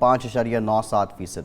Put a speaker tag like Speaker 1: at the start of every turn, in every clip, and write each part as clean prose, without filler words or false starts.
Speaker 1: 5.97%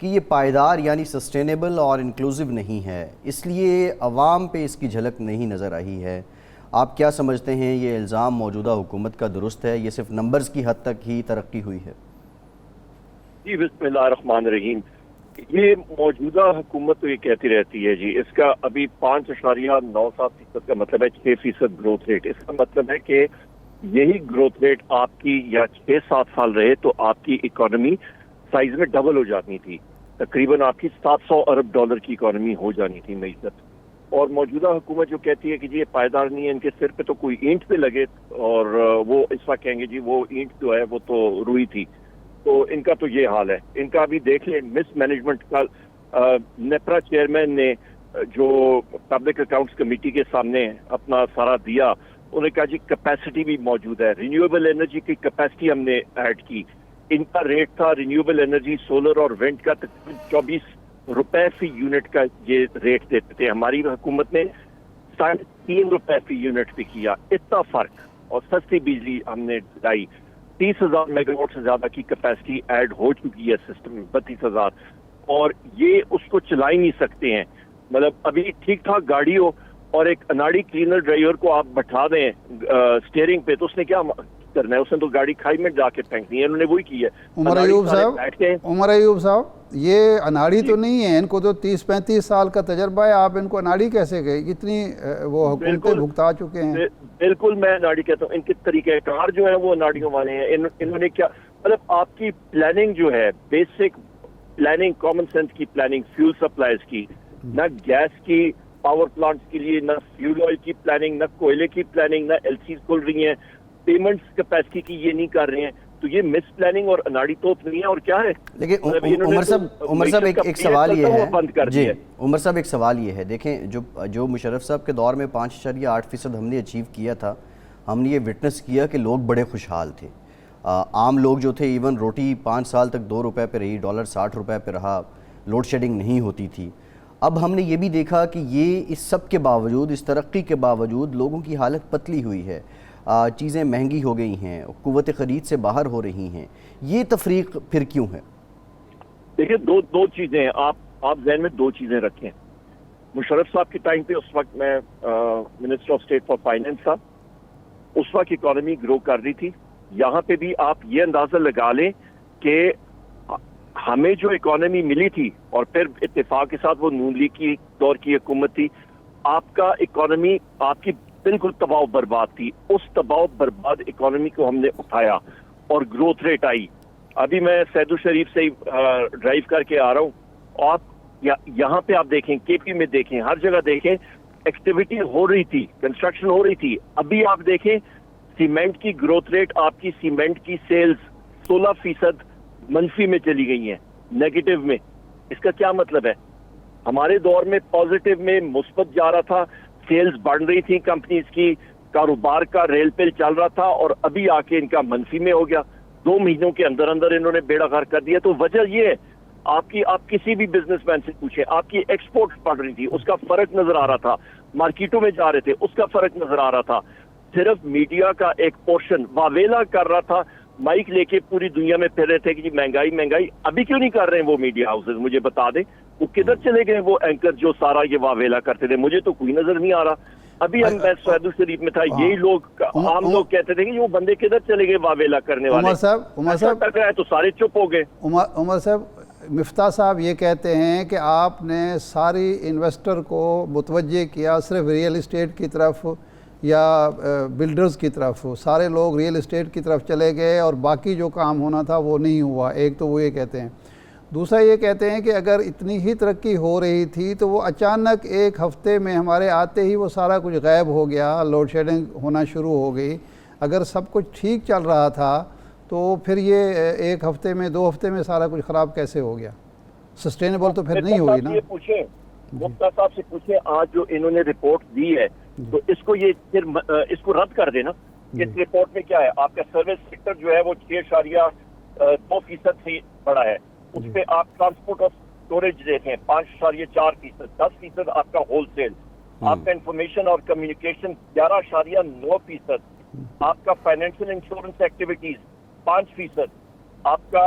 Speaker 1: کہ یہ پائیدار یعنی سسٹینیبل اور انکلوزیو نہیں ہے، اس لیے عوام پہ اس کی جھلک نہیں نظر آئی ہے۔ آپ کیا سمجھتے ہیں یہ الزام موجودہ حکومت کا درست ہے، یہ صرف نمبرز کی حد تک ہی ترقی ہوئی ہے؟
Speaker 2: جی بسم اللہ الرحمن الرحیم۔ یہ موجودہ حکومت تو یہ کہتی رہتی ہے جی، اس کا ابھی 5.97% کا مطلب ہے 6% گروتھ ریٹ۔ اس کا مطلب ہے کہ یہی گروتھ ریٹ آپ کی یا 6-7 سال رہے تو آپ کی اکانومی سائز میں ڈبل ہو جانی تھی، تقریباً آپ کی $700 ارب کی اکانومی ہو جانی تھی معیشت۔ اور موجودہ حکومت جو کہتی ہے کہ جی یہ پائیدار نہیں ہے، ان کے سر پہ تو کوئی اینٹ پہ لگے اور وہ اس وقت کہیں گے جی وہ اینٹ جو ہے وہ تو روئی تھی، تو ان کا تو یہ حال ہے۔ ان کا ابھی دیکھ لیں مس مینجمنٹ کا نیپرا چیئرمین نے جو پبلک اکاؤنٹس کمیٹی کے سامنے اپنا سارا دیا، انہوں نے کہا جی کیپیسٹی بھی موجود ہے، رینیویبل انرجی کی کیپیسٹی ہم نے ایڈ کی۔ ان کا ریٹ تھا رینیویبل انرجی سولر اور ونڈ کا تقریباً 24 روپے فی یونٹ کا یہ ریٹ دیتے تھے، ہماری حکومت نے 3.5 روپے فی یونٹ پہ کیا۔ اتنا فرق، اور سستی بجلی ہم نے لائی۔ 30,000 میگا واٹ سے زیادہ کی کیپیسٹی ایڈ ہو چکی ہے سسٹم میں، 32,000، اور یہ اس کو چلا ہی نہیں سکتے ہیں۔ مطلب ابھی ٹھیک ٹھاک گاڑی ہو اور ایک اناڑی کلینر ڈرائیور کو آپ بٹھا دیں سٹیئرنگ پہ تو اس نے کیا کرنا ہے؟ اس نے تو گاڑی کھائی میں جا کے پھینکنی ہے، انہوں نے وہی کی ہے۔
Speaker 3: عمر ایوب صاحب یہ اناڑی تو نہیں ہے، ان کو تو 30-35 سال کا تجربہ ہے، آپ ان کو اناڑی کیسے گئے؟ اتنی وہ حکومتیں بھگتا چکے ہیں۔
Speaker 2: بالکل میں اناڑی کہتا ہوں، ان کے طریقہ کار جو ہیں وہ اناڑیوں والے ہیں۔ انہوں نے کیا مطلب آپ کی پلاننگ جو ہے، بیسک پلاننگ، کامن سینس کی پلاننگ، فیول سپلائز کی، نہ گیس کی پاور پلانٹس کے لیے، نہ فیول آئل کی پلاننگ، نہ کوئلے کی پلاننگ، نہ ایل سیز کھل رہی ہیں، پیمنٹس کیپیسٹی کی یہ نہیں کر رہے ہیں، تو یہ مس پلاننگ اور اناڑی توپ نہیں ہے اور کیا ہے؟
Speaker 1: لیکن عمر صاحب ایک سوال یہ ہے، جی عمر صاحب ایک سوال یہ ہے، دیکھیں جو مشرف صاحب کے دور میں 5.8% ہم نے اچیو کیا تھا، ہم نے یہ وٹنس کیا کہ لوگ بڑے خوشحال تھے۔ عام لوگ جو تھے ایون روٹی 5 سال تک 2 روپے پہ رہی، ڈالر 60 روپے پہ رہا، لوڈ شیڈنگ نہیں ہوتی تھی۔ اب ہم نے یہ بھی دیکھا کہ یہ اس سب کے باوجود، اس ترقی کے باوجود لوگوں کی حالت پتلی ہوئی ہے، چیزیں مہنگی ہو گئی ہیں، قوت خرید سے باہر ہو رہی ہیں۔ یہ تفریق پھر کیوں ہے؟
Speaker 2: دیکھیں دو چیزیں ہیں، آپ ذہن میں 2 چیزیں رکھیں۔ مشرف صاحب کے ٹائم پہ اس وقت میں minister of state for finance تھا، اس وقت اکانومی گرو کر رہی تھی۔ یہاں پہ بھی آپ یہ اندازہ لگا لیں کہ ہمیں جو اکانومی ملی تھی، اور پھر اتفاق کے ساتھ وہ نون لیگ کی دور کی حکومت تھی، آپ کا اکانومی آپ کی بالکل تباہ و برباد تھی۔ اس تباہ و برباد اکانومی کو ہم نے اٹھایا اور گروتھ ریٹ آئی۔ ابھی میں سید الشریف سے ڈرائیو کر کے آ رہا ہوں، آپ یہاں پہ آپ دیکھیں، کے پی میں دیکھیں، ہر جگہ دیکھیں، ایکٹیویٹی ہو رہی تھی، کنسٹرکشن ہو رہی تھی۔ ابھی آپ دیکھیں سیمنٹ کی گروتھ ریٹ، آپ کی سیمنٹ کی سیلز 16% منفی میں چلی گئی ہیں، نیگیٹو میں۔ اس کا کیا مطلب ہے؟ ہمارے دور میں پازیٹیو میں مثبت جا رہا تھا، سیلز بڑھ رہی تھی کمپنیز کی، کاروبار کا ریل پل چل رہا تھا، اور ابھی آ کے ان کا منفی میں ہو گیا۔ 2 مہینوں کے اندر انہوں نے بیڑا غرق کر دیا۔ تو وجہ یہ ہے، آپ کسی بھی بزنس مین سے پوچھیں، آپ کی ایکسپورٹ بڑھ رہی تھی، اس کا فرق نظر آ رہا تھا، مارکیٹوں میں جا رہے تھے، اس کا فرق نظر آ رہا تھا۔ صرف میڈیا کا ایک پورشن واویلا کر رہا تھا، مائک لے کے پوری دنیا میں پھر رہے تھے کہ جی مہنگائی۔ ابھی کیوں نہیں کر رہے ہیں وہ میڈیا ہاؤسز؟ مجھے بتا دیں وہ کدھر چلے گئے وہ اینکر جو سارا یہ واویلا کرتے تھے؟ مجھے تو کوئی نظر نہیں آ رہا۔ ابھی میں سعید الشریف میں تھا، یہی لوگ عام لوگ کہتے تھے کہ وہ بندے کدھر چلے گئے واویلا کرنے والے؟
Speaker 3: عمر صاحب
Speaker 2: ٹکرایا تو سارے چپ ہو گئے۔
Speaker 3: عمر صاحب، مفتاح صاحب یہ کہتے ہیں کہ آپ نے ساری انویسٹر کو متوجہ کیا صرف ریئل اسٹیٹ کی طرف یا بلڈرز کی طرف، سارے لوگ ریئل اسٹیٹ کی طرف چلے گئے اور باقی جو کام ہونا تھا وہ نہیں ہوا۔ ایک تو وہ یہ کہتے ہیں، دوسرا یہ کہتے ہیں کہ اگر اتنی ہی ترقی ہو رہی تھی تو وہ اچانک ایک ہفتے میں ہمارے آتے ہی وہ سارا کچھ غائب ہو گیا، لوڈ شیڈنگ ہونا شروع ہو گئی۔ اگر سب کچھ ٹھیک چل رہا تھا تو پھر یہ ایک ہفتے میں 2 ہفتے میں سارا کچھ خراب کیسے ہو گیا؟ سسٹینیبل تو پھر نہیں ہوئی نا۔
Speaker 2: مفتیٰ صاحب سے پوچھیں، آج جو انہوں نے رپورٹ دی ہے تو اس کو یہ پھر اس کو رد کر دینا۔ اس رپورٹ میں کیا ہے؟ آپ کا سروس سیکٹر جو ہے وہ 6.2% سے بڑا ہے، اس پہ آپ ٹرانسپورٹ اور اسٹوریج دیکھیں 5.4%، 10% آپ کا ہول سیل، آپ کا انفارمیشن اور کمیونیکیشن 11.9%، آپ کا فائنینشیل انشورنس ایکٹیویٹیز 5%، آپ کا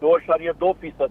Speaker 2: 2.2%,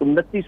Speaker 2: 29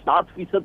Speaker 2: 7%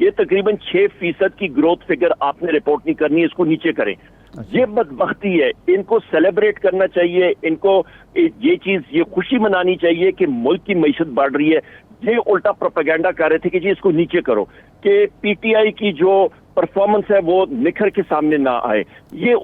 Speaker 2: یہ تقریباً 6% کی گروتھ فگر آپ نے رپورٹ نہیں کرنی ہے, اس کو نیچے کریں. یہ بدبختی ہے, ان کو سیلیبریٹ کرنا چاہیے, ان کو یہ چیز, یہ خوشی منانی چاہیے کہ ملک کی معیشت بڑھ رہی ہے. یہ الٹا پروپیگنڈا کر رہے تھے کہ جی اس کو نیچے کرو, کہ پی ٹی آئی کی جو پرفارمنس ہے وہ نکھر کے سامنے نہ آئے. یہ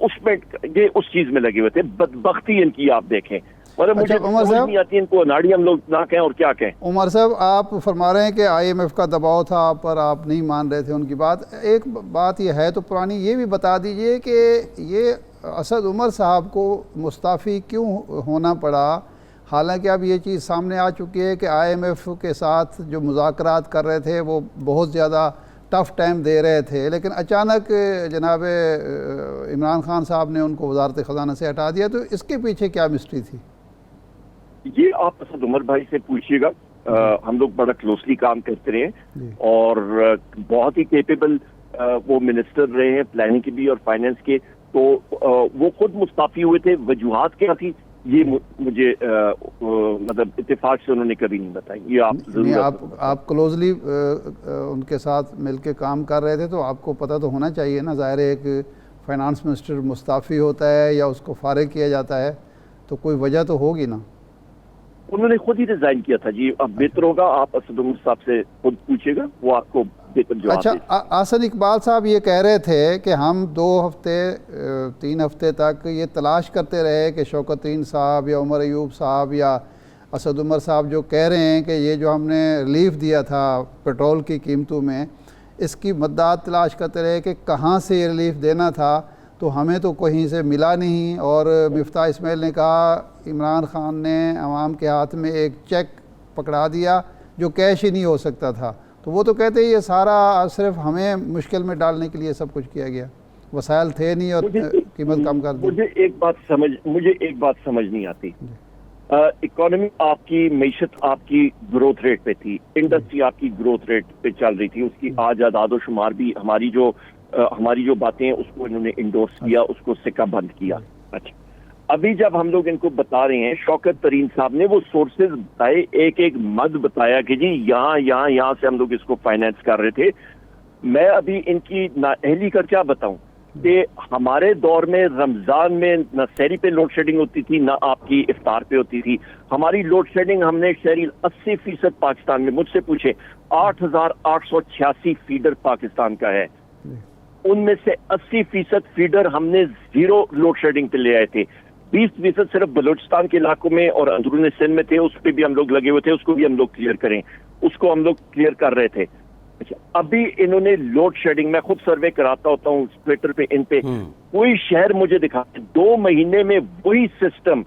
Speaker 2: اس چیز میں لگے ہوئے تھے. بدبختی ان کی آپ دیکھیں, مطلب مجھے سمجھ نہیں آتی ان کو اناڑی ہم لوگ نہ کہیں اور کیا کہیں.
Speaker 3: عمر صاحب آپ فرما رہے ہیں کہ آئی ایم ایف کا دباؤ تھا آپ پر, آپ نہیں مان رہے تھے ان کی بات. ایک بات یہ ہے تو پرانی, یہ بھی بتا دیجئے کہ یہ اسد عمر صاحب کو مستعفی کیوں ہونا پڑا, حالانکہ اب یہ چیز سامنے آ چکی ہے کہ آئی ایم ایف کے ساتھ جو مذاکرات کر رہے تھے وہ بہت زیادہ ٹف ٹائم دے رہے تھے, لیکن اچانک جناب عمران خان صاحب نے ان کو وزارت خزانہ سے ہٹا دیا. تو اس کے پیچھے کیا مسٹری تھی؟
Speaker 2: یہ آپ اسد عمر بھائی سے پوچھیے گا. ہم لوگ بڑا کلوزلی کام کرتے رہے ہیں اور بہت ہی کیپیبل وہ منسٹر رہے ہیں, پلاننگ کے بھی اور فائنینس کے. تو وہ خود مستعفی ہوئے تھے, وجوہات کیا تھی یہ مجھے مطلب اتفاق سے انہوں نے کبھی نہیں بتائی. یہ آپ ضرور
Speaker 3: آپ کلوزلی ان کے ساتھ مل کے کام کر رہے تھے تو آپ کو پتہ تو ہونا چاہیے نا. ظاہر ہے ایک فائنانس منسٹر مستعفی ہوتا ہے یا اس کو فارغ کیا جاتا ہے تو کوئی وجہ تو ہوگی نا.
Speaker 2: انہوں نے خود ہی ریزائن کیا تھا جی. اب بہتر ہوگا آپ اسد عمر صاحب سے خود پوچھے گا, وہ آپ کو بہتر جواب دے.
Speaker 3: اچھا, احسن اقبال صاحب یہ کہہ رہے تھے کہ ہم 2 ہفتے 3 ہفتے تک یہ تلاش کرتے رہے کہ شوکت ترین صاحب یا عمر ایوب صاحب یا اسد عمر صاحب جو کہہ رہے ہیں کہ یہ جو ہم نے ریلیف دیا تھا پیٹرول کی قیمتوں میں, اس کی مدات تلاش کرتے رہے کہ کہاں سے یہ ریلیف دینا تھا, تو ہمیں تو کہیں سے ملا نہیں. اور مفتاح اسماعیل نے کہا عمران خان نے عوام کے ہاتھ میں ایک چیک پکڑا دیا جو کیش ہی نہیں ہو سکتا تھا. تو وہ تو کہتے ہیں یہ سارا صرف ہمیں مشکل میں ڈالنے کے لیے سب کچھ کیا گیا, وسائل تھے نہیں اور قیمت کم کر دی.
Speaker 2: مجھے ایک بات سمجھ نہیں آتی. اکانومی آپ کی, معیشت آپ کی گروتھ ریٹ پہ تھی, انڈسٹری آپ کی گروتھ ریٹ پہ چل رہی تھی, اس کی آج اعداد و شمار بھی ہماری جو باتیں ہیں اس کو انہوں نے انڈورس کیا, اس کو سکہ بند کیا. اچھا, ابھی جب ہم لوگ ان کو بتا رہے ہیں, شوکت ترین صاحب نے وہ سورسز بتائے, ایک مد بتایا کہ جی یہاں سے ہم لوگ اس کو فائنینس کر رہے تھے. میں ابھی ان کی نااہلی کا کیا بتاؤں کہ ہمارے دور میں رمضان میں نہ سحری پہ لوڈ شیڈنگ ہوتی تھی نہ آپ کی افطار پہ ہوتی تھی. ہماری لوڈ شیڈنگ ہم نے شہری 80% پاکستان میں, مجھ سے پوچھے 8,886 فیڈر پاکستان کا ہے, ان میں سے 80% فیڈر ہم نے 0 لوڈ شیڈنگ پہ لے آئے تھے. 20% صرف بلوچستان کے علاقوں میں اور اندرون سندھ میں تھے, اس پہ بھی ہم لوگ لگے ہوئے تھے, اس کو بھی ہم لوگ کلیئر کریں, اس کو ہم لوگ کلیئر کر رہے تھے. اچھا, ابھی انہوں نے لوڈ شیڈنگ, میں خود سروے کراتا ہوتا ہوں ٹویٹر پہ, ان پہ کوئی شہر مجھے دکھا 2 مہینے میں وہی سسٹم,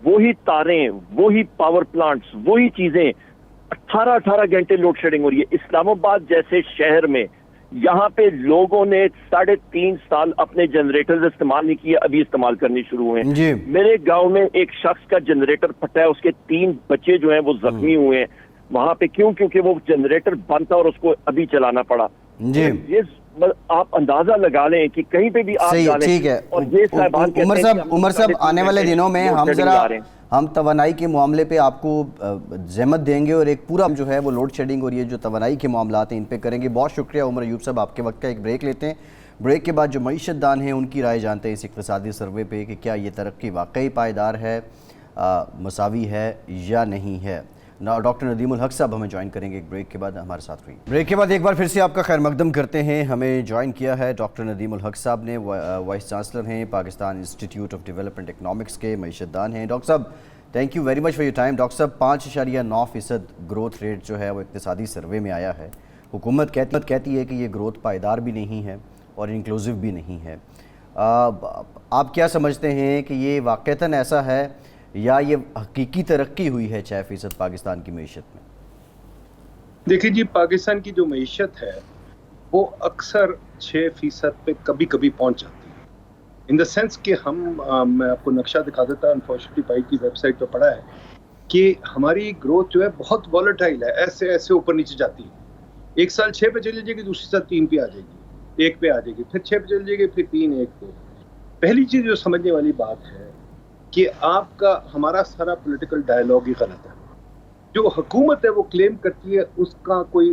Speaker 2: وہی تاریں, وہی پاور پلانٹس, وہی چیزیں, 18 گھنٹے لوڈ شیڈنگ ہو رہی ہے. اسلام آباد جیسے شہر میں یہاں پہ لوگوں نے 3.5 سال اپنے جنریٹرز استعمال نہیں کیے, ابھی استعمال کرنے شروع ہوئے ہیں. میرے گاؤں میں ایک شخص کا جنریٹر پھٹا ہے, اس کے 3 بچے جو ہیں وہ زخمی ہوئے ہیں وہاں پہ. کیوں؟ کیونکہ وہ جنریٹر بند تھا اور اس کو ابھی چلانا پڑا. یہ آپ اندازہ لگا لیں کہ کہیں پہ بھی آپ جانیں.
Speaker 1: ٹھیک ہے عمر صاحب, آنے والے دنوں میں ہم توانائی کے معاملے پہ آپ کو زحمت دیں گے اور ایک پورا جو ہے وہ لوڈ شیڈنگ اور یہ جو توانائی کے معاملات ہیں ان پہ کریں گے. بہت شکریہ عمر ایوب صاحب, آپ کے وقت کا ایک بریک لیتے ہیں. بریک کے بعد جو معیشت دان ہیں ان کی رائے جانتے ہیں اس اقتصادی سروے پہ کہ کیا یہ ترقی واقعی پائیدار ہے, مساوی ہے یا نہیں ہے. ڈاکٹر ندیم الحق صاحب ہمیں جوائن کریں گے ایک بریک کے بعد, ہمارے ساتھ رہی. بریک کے بعد ایک بار پھر سے آپ کا خیر مقدم کرتے ہیں. ہمیں جوائن کیا ہے ڈاکٹر ندیم الحق صاحب نے, وائس چانسلر ہیں Pakistan institute of development economics کے, معیشت دان ہیں. ڈاکٹر صاحب thank you very much for your time. Doctor صاحب 5.9% گروتھ ریٹ جو ہے وہ اقتصادی سروے میں آیا ہے. حکومت کہتی ہے کہ یہ گروتھ پائیدار بھی نہیں ہے اور انکلوسیو بھی نہیں ہے. آپ کیا سمجھتے ہیں کہ یہ واقعتاً ایسا ہے یا یہ حقیقی ترقی ہوئی ہے 6% پاکستان کی معیشت میں؟
Speaker 4: دیکھیں جی, پاکستان کی جو معیشت ہے وہ اکثر 6% پہ کبھی کبھی پہنچ جاتی ہے. ان دا سینس کہ میں آپ کو نقشہ دکھا دیتا ہوں, انفارچونیٹلی پائی کی ویب سائٹ پہ پڑھا ہے کہ ہماری گروتھ جو ہے بہت والیٹائل ہے, ایسے اوپر نیچے جاتی ہے. ایک سال 6 پہ چلی جائے گی, دوسری سال 3 پہ آ جائے گی, 1 پہ آ جائے گی, پھر 6 پہ چلی جائے گی, پھر 3, 1 پہ. پہلی چیز جو سمجھنے والی بات ہے کہ آپ کا ہمارا سارا پولیٹیکل ڈائیلاگ ہی غلط ہے. جو حکومت ہے وہ کلیم کرتی ہے اس کا کوئی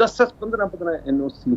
Speaker 4: 10-15 NOC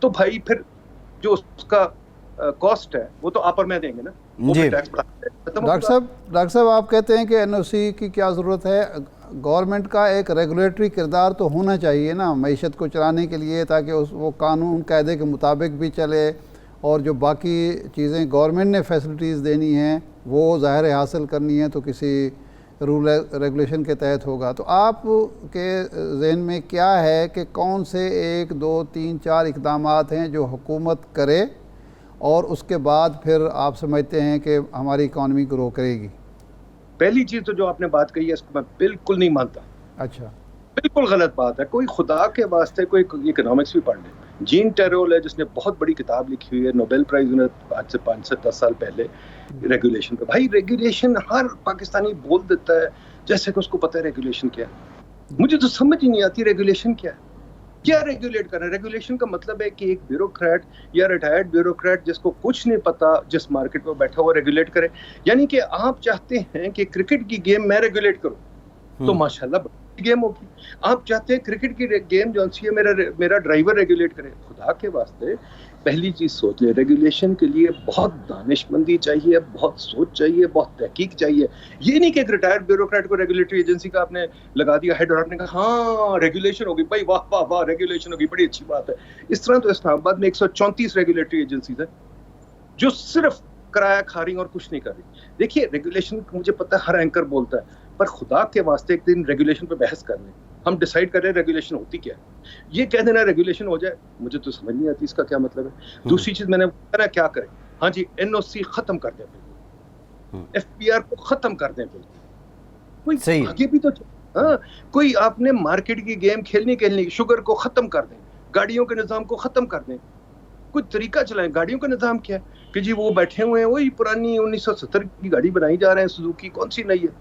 Speaker 4: تو بھائی پھر جو اس کا کاسٹ ہے وہ تو آپ اور میں دیں گے نا.
Speaker 1: جی
Speaker 3: ڈاکٹر صاحب آپ کہتے ہیں کہ این او سی کی کیا ضرورت ہے؟ گورنمنٹ کا ایک ریگولیٹری کردار تو ہونا چاہیے نا معیشت کو چلانے کے لیے, تاکہ وہ قانون قاعدے کے مطابق بھی چلے, اور جو باقی چیزیں گورنمنٹ نے فیسلٹیز دینی ہیں وہ ظاہر حاصل کرنی ہے تو کسی رول ریگولیشن کے تحت ہوگا. تو آپ کے ذہن میں کیا ہے کہ کون سے 1 2 3 4 اقدامات ہیں جو حکومت کرے اور اس کے بعد پھر آپ سمجھتے ہیں کہ ہماری اکانومی گرو کرے گی؟
Speaker 4: پہلی چیز تو جو آپ نے بات کہی ہے اس کو میں بالکل نہیں مانتا.
Speaker 3: اچھا,
Speaker 4: بالکل غلط بات ہے. کوئی خدا کے واسطے کوئی اکنامکس بھی پڑھ لے. جین ٹیرول ہے جس نے بہت بڑی کتاب لکھی ہوئی ہے, نوبل پرائز انہیں آج سے 5 سے 10 سال پہلے, ریگولیشن پہ. بھائی ریگولیشن ہر پاکستانی بول دیتا ہے جیسے کہ اس کو پتہ ہے ریگولیشن کیا ہے. مجھے تو سمجھ ہی نہیں آتی ریگولیشن کیا ہے, کیا ریگولیٹ کرنا ہے. ریگولیشن کا مطلب ہے کہ ایک بیوروکریٹ یا ریٹائرڈ بیوروکریٹ جس کو کچھ نہیں پتا, جس مارکیٹ میں بیٹھا ہوا ریگولیٹ کرے. یعنی کہ آپ چاہتے ہیں کہ کرکٹ کی گیم میں ریگولیٹ کروں تو ماشاءاللہ گیم ہوگی. آپ چاہتے ہیں کرکٹ کی گیم جو سی ہے میرا ڈرائیور ریگولیٹ کرے. خدا کے واسطے پہلی چیز سوچ لیں, ریگولیشن کے لیے بہت دانش مندی چاہیے, بہت سوچ چاہیے, بہت تحقیق چاہیے. یہ نہیں کہ ایک ریٹائرڈ بیوروکریٹ کو ریگولیٹری ایجنسی کا آپ نے لگا دیا ہیڈ اور آپ نے کہا ہاں ریگولیشن ہوگی, بھائی واہ واہ واہ ریگولیشن ہوگی, بڑی اچھی بات ہے. اس طرح تو اسلام آباد میں 134 ریگولیٹری ایجنسیز ہیں جو صرف کرایہ کھا رہی اور کچھ نہیں کر رہی. دیکھیے ریگولیشن مجھے پتا ہے ہر اینکر بولتا ہے, پر خدا کے واسطے ایک دن ریگولیشن پہ بحث کر لیں, ہم ڈیسائیڈ کر رہے ہیں ریگولیشن ہوتی کیا ہے. یہ کہہ دینا ریگولیشن ہو جائے مجھے تو سمجھ نہیں آتی اس کا کیا مطلب ہے. دوسری چیز میں نے کہا کیا کریں, ہاں جی این او سی ختم کر دیں, بالکل ایف پی آر کو ختم کر دیں, بالکل کوئی آگے بھی تو ہاں کوئی آپ نے مارکیٹ کی گیم کھیلنی, شوگر کو ختم کر دیں, گاڑیوں کے نظام کو ختم کر دیں, کوئی طریقہ چلائیں. گاڑیوں کا نظام کیا ہے کہ جی وہ بیٹھے ہوئے ہیں وہی پرانی 1970 کی گاڑی بنائی جا رہے ہیں, سوزوکی کون سی نئی ہے,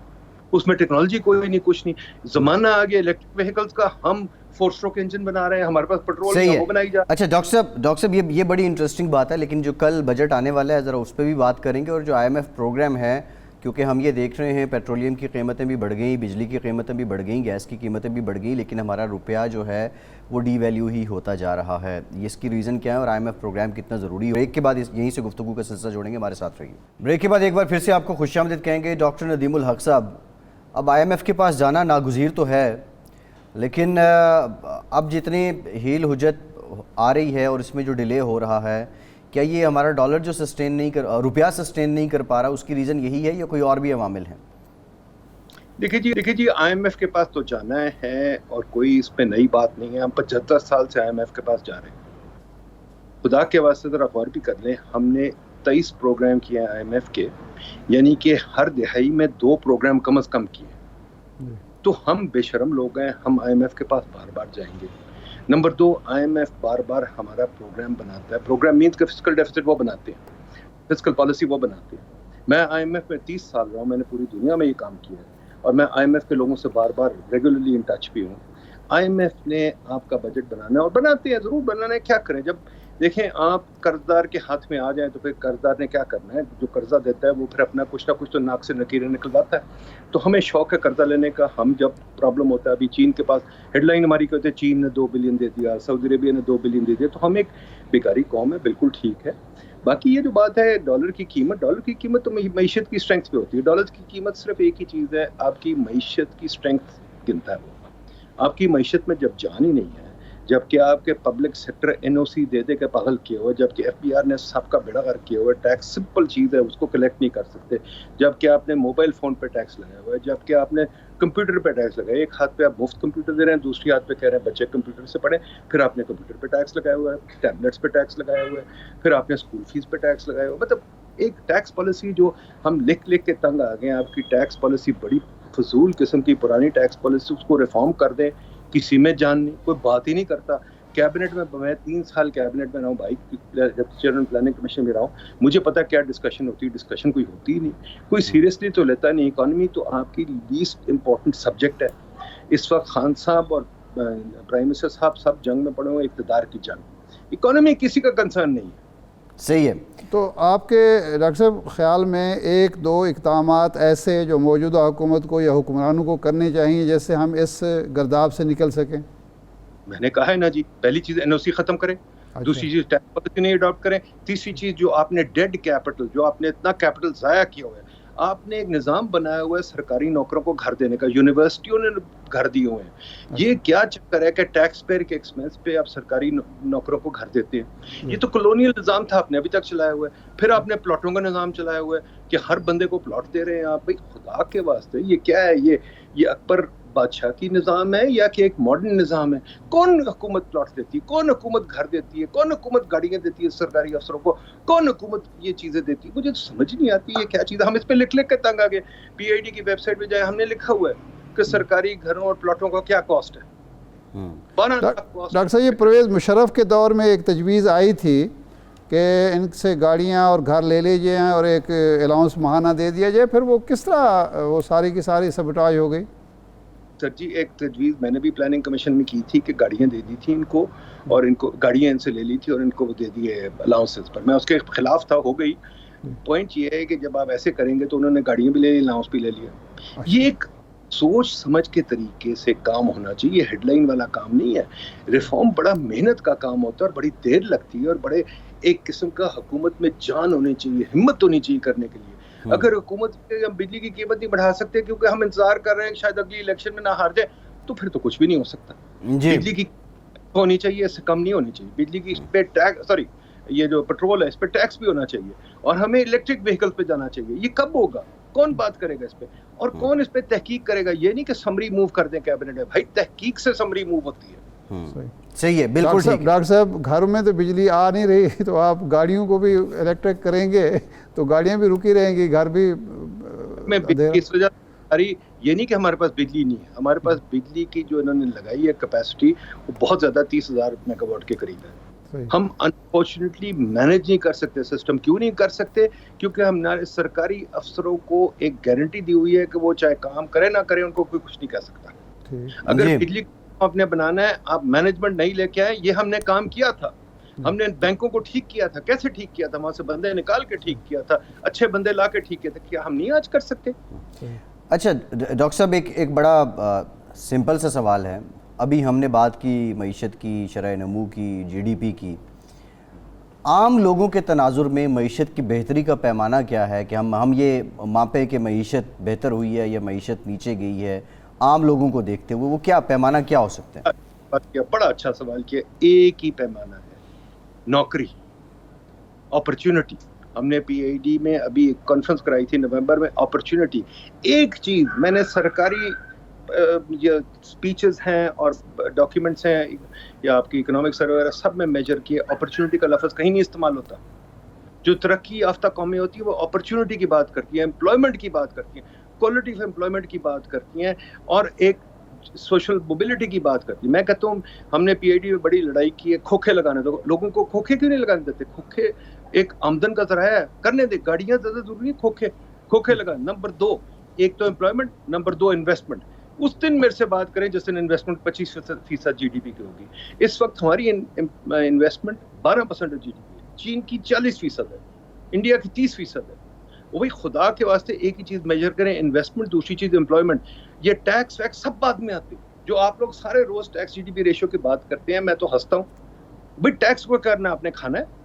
Speaker 4: اس میں ٹیکنالوجی کوئی نہیں, کچھ نہیں. زمانہ آ گیا الیکٹرک وہیکلز کا, ہم 4 اسٹروک انجن بنا رہے ہیں, ہمارے پاس پیٹرول ہے وہ بنائی جا.
Speaker 1: اچھا ڈاکٹر صاحب یہ بڑی انٹرسٹنگ بات ہے, لیکن جو کل بجٹ آنے والا ہے ذرا اس پہ بھی بات کریں گے. اور جو IMF پروگرام ہے, کیونکہ ہم یہ دیکھ رہے ہیں پیٹرولیم کی قیمتیں بھی بڑھ گئیں, بجلی کی قیمتیں بھی بڑھ گئیں, گیس کی قیمتیں بھی بڑھ گئیں, لیکن ہمارا روپیہ جو ہے وہ ڈی ویلیو ہی ہوتا جا رہا ہے. اس کی ریزن کیا ہے اور IMF پروگرام کتنا ضروری ہے؟ بریک کے بعد یہیں سے گفتگو کا سلسلہ جوڑیں گے, ہمارے ساتھ رہیے. بریک کے بعد ایک بار پھر سے آپ کو خوش آمدید کہیں گے. ڈاکٹر ندیم الحق صاحب, اب IMF کے پاس جانا ناگزیر تو ہے, لیکن اب جتنی ہیل حجت آ رہی ہے اور اس میں جو ڈیلے ہو رہا ہے, کیا یہ ہمارا ڈالر جو سسٹین نہیں کر, روپیہ سسٹین نہیں کر پا رہا, اس کی ریزن یہی ہے یا کوئی اور بھی عوامل ہیں؟
Speaker 4: دیکھیے جی IMF کے پاس تو جانا ہے اور کوئی اس پہ نئی بات نہیں ہے. ہم 75 سال سے IMF کے پاس جا رہے ہیں. خدا کے واسطے ذرا غور بھی کر لیں, ہم نے 23 پروگرام کیے ہیں IMF کے, یعنی کہ ہر دہائی میں 2 پروگرام کم از کم کیے. تو ہم بے شرم لوگ ہیں, ہم IMF کے پاس بار بار جائیں گے. نمبر 2, IMF بار بار ہمارا پروگرام بناتا ہے. پروگرام مینز کہ فسکل ڈیفیسٹ وہ بناتے ہیں, فسکل پالیسی وہ بناتے ہیں. میں IMF میں 30 سال رہا ہوں, میں نے پوری دنیا میں یہ کام کیا ہے, اور میں IMF کے لوگوں سے بار بار ریگولرلی ان ٹچ بھی ہوں. IMF نے آپ کا بجٹ بنانا ہے اور بناتے ہیں, ضرور بنانا ہے. کیا کریں, جب دیکھیں آپ قرضدار کے ہاتھ میں آ جائیں تو پھر قرضدار نے کیا کرنا ہے, جو قرضہ دیتا ہے وہ پھر اپنا کچھ نہ کچھ تو ناک سے نکیریں نکلواتا ہے. تو ہمیں شوق ہے قرضہ لینے کا. ہم جب پرابلم ہوتا ہے, ابھی چین کے پاس ہیڈ لائن ہماری کہتے ہیں چین نے 2 بلین دے دیا, سعودی عربیہ نے 2 بلین دے دیا, تو ہم ایک بیکاری قوم ہے, بالکل ٹھیک ہے. باقی یہ جو بات ہے ڈالر کی قیمت تو معیشت کی اسٹرینگتھ پہ ہوتی ہے. ڈالر کی قیمت صرف ایک ہی چیز ہے, آپ کی معیشت کی اسٹرینگتھ گنتا ہے. وہ آپ کی معیشت میں جب جان ہی نہیں ہے, جبکہ آپ کے پبلک سیکٹر NOC دے کے پاگل کیے ہوئے, جبکہ FBR نے سب کا بیڑا غرق کیا ہوا ہے, ٹیکس سمپل چیز ہے اس کو کلیکٹ نہیں کر سکتے, جبکہ آپ نے موبائل فون پہ ٹیکس لگایا ہوا ہے, جبکہ آپ نے کمپیوٹر پہ ٹیکس لگایا. ایک ہاتھ پہ آپ مفت کمپیوٹر دے رہے ہیں, دوسری ہاتھ پہ کہہ رہے ہیں بچے کمپیوٹر سے پڑھیں. پھر آپ نے کمپیوٹر پہ ٹیکس لگایا ہوا ہے, ٹیبلیٹس پہ ٹیکس لگایا ہوا ہے, پھر آپ نے اسکول فیس پہ ٹیکس لگایا ہوا ہے. مطلب ایک ٹیکس پالیسی جو ہم لکھ کے تنگ آ گئے ہیں. آپ کی ٹیکس پالیسی بڑی فضول قسم کی پرانی ٹیکس پالیسی, اس کو ریفارم کر دیں. کسی میں جان نہیں, کوئی بات ہی نہیں کرتا. کیبنٹ میں 3 سال کیبنٹ میں رہا ہوں بھائی, جب چیئرمین پلاننگ کمیشن میں رہا ہوں, مجھے پتا کیا ڈسکشن ہوتی ہے. ڈسکشن کوئی ہوتی ہی نہیں, کوئی سیریسلی تو لیتا نہیں. اکانومی تو آپ کی لیسٹ امپورٹنٹ سبجیکٹ ہے. اس وقت خان صاحب اور پرائم منسٹر صاحب سب جنگ میں پڑے ہوئے, اقتدار کی جنگ. اکانومی کسی کا کنسرن نہیں ہے.
Speaker 1: صحیح ہے.
Speaker 3: تو آپ کے ڈاکٹر صاحب خیال میں ایک دو اقدامات ایسے جو موجودہ حکومت کو یا حکمرانوں کو کرنے چاہیے جیسے ہم اس گرداب سے نکل سکیں؟
Speaker 4: میں نے کہا ہے نا جی، پہلی چیز NOC ختم کریں، دوسری چیز ٹیکس پالیسی نہیں اڈاپٹ کریں، تیسری چیز جو آپ نے ڈیڈ کیپٹل، جو آپ نے اتنا کیپٹل ضائع کیا ہوا ہے، آپ نے ایک نظام بنایا ہوا ہے سرکاری نوکروں کو گھر دینے کا، یونیورسٹیوں نے گھر دیے ہوئے ہیں. یہ کیا چکر ہے کہ ٹیکس پیئر کے ایکسپینس پہ آپ سرکاری نوکروں کو گھر دیتے ہیں؟ یہ تو کلونیل نظام تھا، آپ نے ابھی تک چلایا ہوا ہے. پھر آپ نے پلاٹوں کا نظام چلایا ہوا ہے کہ ہر بندے کو پلاٹ دے رہے ہیں آپ. بھائی خدا کے واسطے یہ کیا ہے؟ یہ اکبر بادشاہ کی نظام ہے یا کہ ایک ماڈرن نظام ہے؟ کون حکومت پلاٹ دیتی ہے؟ کون حکومت گھر دیتی ہے؟ کون حکومت گاڑیاں دیتی ہے سرکاری افسروں کو؟ کون حکومت یہ چیزیں دیتی ہے؟ مجھے تو سمجھ نہیں آتی یہ کیا چیز ہے. ہم اس پہ لکھ کے تنگ آ گئے. PID کی ویب سائٹ پہ جائے، ہم نے لکھا ہوا ہے کہ سرکاری گھروں اور پلاٹوں کا کیا کاسٹ ہے.
Speaker 3: ڈاکٹر صاحب، یہ پرویز مشرف کے دور میں ایک تجویز آئی تھی کہ ان سے گاڑیاں اور گھر لے لیجئے اور ایک الاؤنس ماہانہ دے دیا جائے، پھر وہ کس طرح وہ ساری کی ساری سبٹاج ہو گئی؟
Speaker 4: سر جی، ایک تجویز میں نے بھی پلاننگ کمیشن میں کی تھی کہ گاڑیاں دے دی تھی ان کو، اور ان کو گاڑیاں ان سے لے لی تھی اور ان کو دے دیے الاؤنسز پر. میں اس کے خلاف تھا، ہو گئی. پوائنٹ یہ ہے کہ جب آپ ایسے کریں گے تو انہوں نے گاڑیاں بھی لے لی، الاؤنس بھی لے لیا. یہ ایک سوچ سمجھ کے طریقے سے کام ہونا چاہیے، ہیڈ لائن والا کام نہیں ہے. ریفارم بڑا محنت کا کام ہوتا ہے اور بڑی دیر لگتی ہے، اور بڑے ایک قسم کا حکومت میں جان ہونی چاہیے، ہمت ہونی چاہیے کرنے کے لیے. اگر حکومت ہم بجلی کی قیمت نہیں بڑھا سکتے کیونکہ ہم انتظار کر رہے ہیں کہ شاید اگلی الیکشن میں نہ ہار جائے، تو پھر تو کچھ بھی نہیں ہو سکتا. بجلی کی ہونی چاہیے، اس سے کم نہیں ہونی چاہیے. بجلی کی پہ ٹیکس، یہ جو پیٹرول ہے اس پہ ٹیکس بھی ہونا چاہیے، اور ہمیں الیکٹرک وہیکل پہ جانا چاہیے. یہ کب ہوگا؟ کون بات کرے گا اس پہ؟ اور کون اس پہ تحقیق کرے گا؟ یہ نہیں کہ سمری موو کر دیں کیبنٹ میں. بھائی تحقیق سے سمری موو ہوتی ہے.
Speaker 1: صحیح ہے، بالکل ٹھیک.
Speaker 3: ڈاکٹر صاحب، گھروں میں تو بجلی آ نہیں رہی، تو آپ گاڑیوں کو بھی الیکٹرک کریں گے تو گاڑیاں بھی رکی رہیں گی، گھر بھی.
Speaker 4: میں اس وجہ یہ نہیں کہ ہمارے پاس بجلی نہیں ہے، ہمارے پاس بجلی کی جو انہوں نے لگائی ہے کیپیسٹی وہ بہت زیادہ 30,000 میگا واٹ کے قریب ہے. ہم انفارچونیٹلی مینیج نہیں کر سکتے سسٹم. کیوں نہیں کر سکتے؟ کیونکہ ہم سرکاری افسروں کو ایک گارنٹی دی ہوئی ہے کہ وہ چاہے کام کرے نہ کرے ان کو کوئی کچھ نہیں کہہ سکتا. اگر بجلی آپ نے بنانا ہے، آپ مینجمنٹ نہیں لے کے آئے. یہ ہم نے کام کیا تھا، ہم نے بینکوں کو ٹھیک کیا تھا. کیسے ٹھیک کیا تھا؟ وہاں سے بندے نکال کے ٹھیک کیا تھا، اچھے بندے لا کے ٹھیک کیا تھا. کیا ہم نہیں آج کر سکتے؟
Speaker 1: اچھا ڈاکٹر صاحب، ایک بڑا سمپل سا سوال ہے. ابھی ہم نے بات کی معیشت کی، شرح نمو کی، GDP کی. عام لوگوں کے تناظر میں معیشت کی بہتری کا پیمانہ کیا ہے کہ ہم یہ ماپیں کہ معیشت بہتر ہوئی ہے یا معیشت نیچے گئی ہے؟ عام لوگوں کو دیکھتے ہوئے وہ کیا پیمانہ کیا ہو سکتا ہے؟
Speaker 4: بڑا اچھا سوال کیا. ایک ہی پیمانہ ہے، نوکری، اپرچونٹی. ہم نے PID میں ابھی ایک کانفرنس کرائی تھی نومبر میں. اپرچونٹی ایک چیز میں نے سرکاری اسپیچز ہیں اور ڈاکیومنٹس ہیں یا آپ کی اکنامک سروے وغیرہ سب میں میجر کیے. اپرچونٹی کا لفظ کہیں نہیں استعمال ہوتا. جو ترقی یافتہ قومیں ہوتی ہیں وہ اپرچونٹی کی بات کرتی ہیں، امپلائمنٹ کی بات کرتی ہیں، کوالٹی آف امپلائمنٹ کی بات کرتی ہیں، اور ایک سوشل موبلٹی کی بات کرتی ہیں. میں کہتا ہوں ہم نے PID میں بڑی لڑائی کی ہے کھوکھے لگانے. دو لوگوں کو کھوکھے کیوں نہیں لگانے دیتے؟ کھوکھے ایک آمدن کا ذرائع ہے، کرنے دے. گاڑیاں زیادہ ضروری ہیں، کھوکھے لگانے. نمبر 2، ایک تو امپلائمنٹ، نمبر 2 انویسٹمنٹ. اس دن میرے سے بات کریں جس دن انویسٹمنٹ 25% GDP کی ہوگی. اس وقت ہماری انویسٹمنٹ 12% GDP ہے. چین کی 40% ہے، انڈیا کی 30% ہے. وہ بھائی خدا کے واسطے ایک ہی چیز میجر کریں، انویسٹمنٹ، دوسری چیز امپلائمنٹ. یہ ٹیکس ویکس سب بعد میں آتے ہیں. جو آپ لوگ سارے روز ٹیکس GDP ریشو کی بات کرتے ہیں، میں تو ہنستا ہوں. بھائی ٹیکس کو کرنا آپ نے کھانا ہے،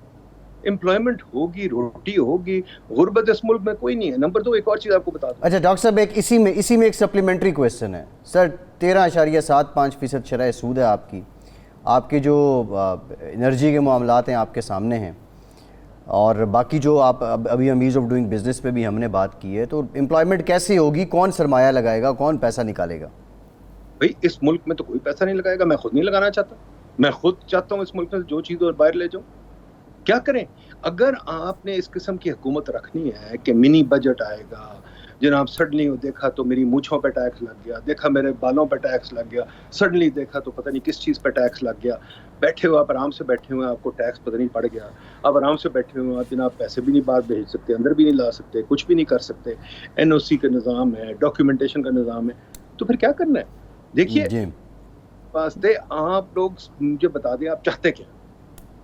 Speaker 4: امپلائمنٹ ہوگی، روٹی ہوگی. غربت اس ملک میں کوئی نہیں ہے. نمبر 2 ایک اور چیز آپ کو بتا دوں.
Speaker 1: اچھا ڈاکٹر صاحب، اسی میں ایک سپلیمنٹری کویسچن ہے سر. 13.75% شرح سود ہے آپ کی. آپ کے جو انرجی کے معاملات ہیں آپ کے سامنے ہیں، اور باقی جو آپ ابھی ایز آف ڈوئنگ بزنس پہ بھی ہم نے بات کی ہے. تو امپلائمنٹ کیسی ہوگی؟ کون سرمایہ لگائے گا؟ کون پیسہ نکالے گا؟
Speaker 4: بھائی اس ملک میں تو کوئی پیسہ نہیں لگائے گا. میں خود نہیں لگانا چاہتا. میں خود چاہتا ہوں اس ملک میں جو چیز اور باہر لے جاؤں. کیا کریں؟ اگر آپ نے اس قسم کی حکومت رکھنی ہے کہ منی بجٹ آئے گا، جناب سڈنلی دیکھا تو میری مونچھوں پہ ٹیکس لگ گیا، دیکھا میرے بالوں پہ ٹیکس لگ گیا، سڈنلی دیکھا تو پتہ نہیں کس چیز پہ ٹیکس لگ گیا. بیٹھے ہوئے آپ آرام سے بیٹھے ہوئے آپ کو ٹیکس پتہ نہیں پڑ گیا. آپ آرام سے بیٹھے ہوئے آپ جناب پیسے بھی نہیں باہر بھیج سکتے، اندر بھی نہیں لا سکتے، کچھ بھی نہیں کر سکتے. NOC کا نظام ہے، ڈاکیومنٹیشن کا نظام ہے. تو پھر کیا کرنا ہے؟ دیکھیے واسطے آپ لوگ مجھے بتا دیں آپ چاہتے کیا.